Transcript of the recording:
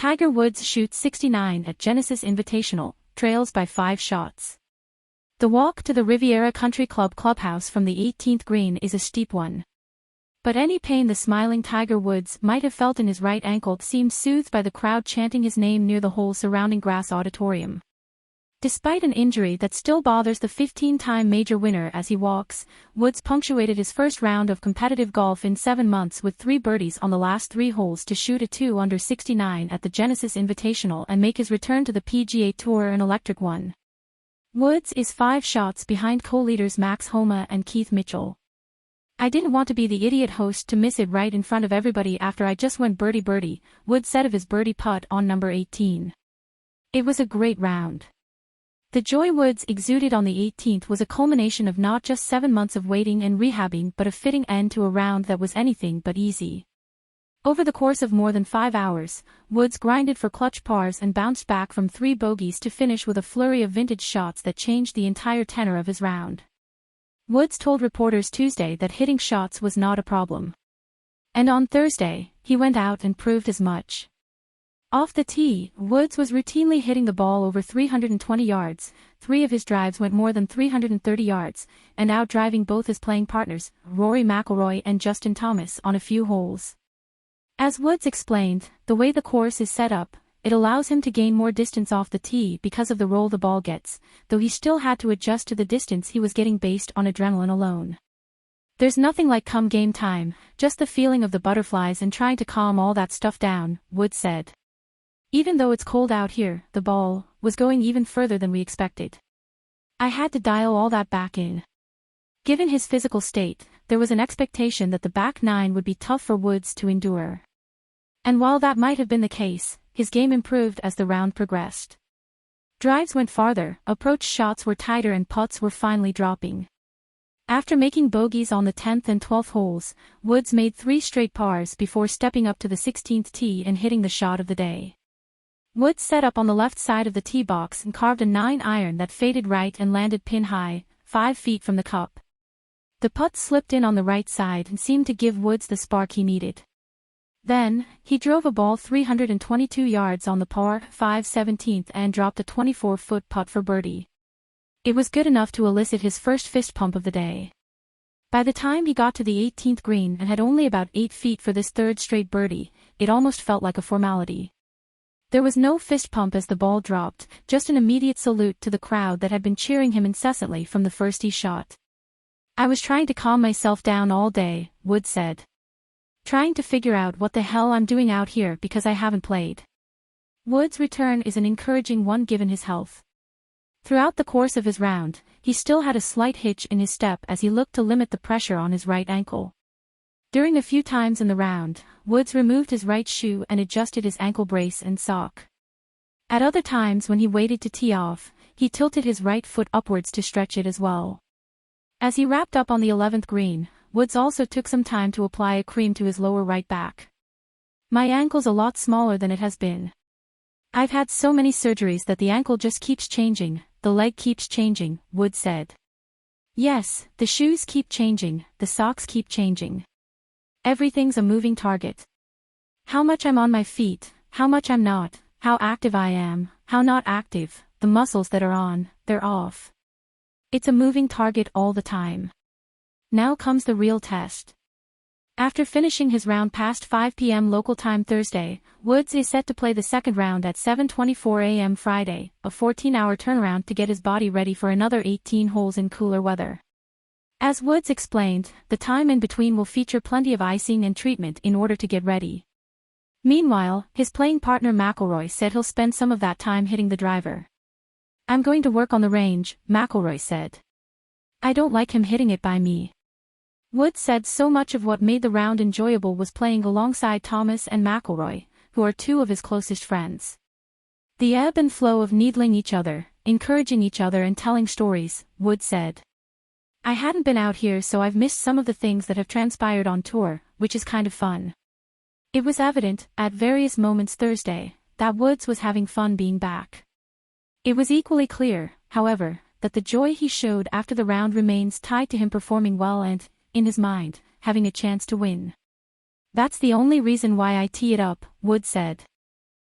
Tiger Woods shoots 69 at Genesis Invitational, trails by 5 shots. The walk to the Riviera Country Club clubhouse from the 18th green is a steep one. But any pain the smiling Tiger Woods might have felt in his right ankle seems soothed by the crowd chanting his name near the hole surrounding grass auditorium. Despite an injury that still bothers the 15-time major winner as he walks, Woods punctuated his first round of competitive golf in 7 months with 3 birdies on the last 3 holes to shoot a 2 under 69 at the Genesis Invitational and make his return to the PGA Tour an electric one. Woods is 5 shots behind co-leaders Max Homa and Keith Mitchell. "I didn't want to be the idiot host to miss it right in front of everybody after I just went birdie-birdie," Woods said of his birdie putt on number 18. "It was a great round." The joy Woods exuded on the 18th was a culmination of not just 7 months of waiting and rehabbing but a fitting end to a round that was anything but easy. Over the course of more than 5 hours, Woods grinded for clutch pars and bounced back from 3 bogeys to finish with a flurry of vintage shots that changed the entire tenor of his round. Woods told reporters Tuesday that hitting shots was not a problem. And on Thursday, he went out and proved as much. Off the tee, Woods was routinely hitting the ball over 320 yards, 3 of his drives went more than 330 yards, and out-driving both his playing partners, Rory McIlroy and Justin Thomas, on a few holes. As Woods explained, the way the course is set up, it allows him to gain more distance off the tee because of the roll the ball gets, though he still had to adjust to the distance he was getting based on adrenaline alone. "There's nothing like come game time, just the feeling of the butterflies and trying to calm all that stuff down," Woods said. "Even though it's cold out here, the ball was going even further than we expected. I had to dial all that back in." Given his physical state, there was an expectation that the back 9 would be tough for Woods to endure. And while that might have been the case, his game improved as the round progressed. Drives went farther, approach shots were tighter and putts were finally dropping. After making bogeys on the 10th and 12th holes, Woods made 3 straight pars before stepping up to the 16th tee and hitting the shot of the day. Woods set up on the left side of the tee box and carved a 9-iron that faded right and landed pin high, 5 feet from the cup. The putt slipped in on the right side and seemed to give Woods the spark he needed. Then, he drove a ball 322 yards on the par 5/17 and dropped a 24-foot putt for birdie. It was good enough to elicit his first fist pump of the day. By the time he got to the 18th green and had only about 8 feet for this 3rd straight birdie, it almost felt like a formality. There was no fist pump as the ball dropped, just an immediate salute to the crowd that had been cheering him incessantly from the first tee shot. "I was trying to calm myself down all day," Woods said. "Trying to figure out what the hell I'm doing out here because I haven't played." Woods' return is an encouraging one given his health. Throughout the course of his round, he still had a slight hitch in his step as he looked to limit the pressure on his right ankle. During a few times in the round, Woods removed his right shoe and adjusted his ankle brace and sock. At other times when he waited to tee off, he tilted his right foot upwards to stretch it as well. As he wrapped up on the 11th green, Woods also took some time to apply a cream to his lower right back. "My ankle's a lot smaller than it has been. I've had so many surgeries that the ankle just keeps changing, the leg keeps changing," Woods said. "Yes, the shoes keep changing, the socks keep changing. Everything's a moving target. How much I'm on my feet, how much I'm not, how active I am, how not active, the muscles that are on, they're off. It's a moving target all the time. Now comes the real test." After finishing his round past 5 p.m. local time Thursday, Woods is set to play the second round at 7:24 a.m. Friday, a 14-hour turnaround to get his body ready for another 18 holes in cooler weather. As Woods explained, the time in between will feature plenty of icing and treatment in order to get ready. Meanwhile, his playing partner McIlroy said he'll spend some of that time hitting the driver. "I'm going to work on the range," McIlroy said. "I don't like him hitting it by me." Woods said so much of what made the round enjoyable was playing alongside Thomas and McIlroy, who are 2 of his closest friends. "The ebb and flow of needling each other, encouraging each other and telling stories," Woods said. "I hadn't been out here so I've missed some of the things that have transpired on tour, which is kind of fun." It was evident, at various moments Thursday, that Woods was having fun being back. It was equally clear, however, that the joy he showed after the round remains tied to him performing well and, in his mind, having a chance to win. "That's the only reason why I tee it up," Woods said.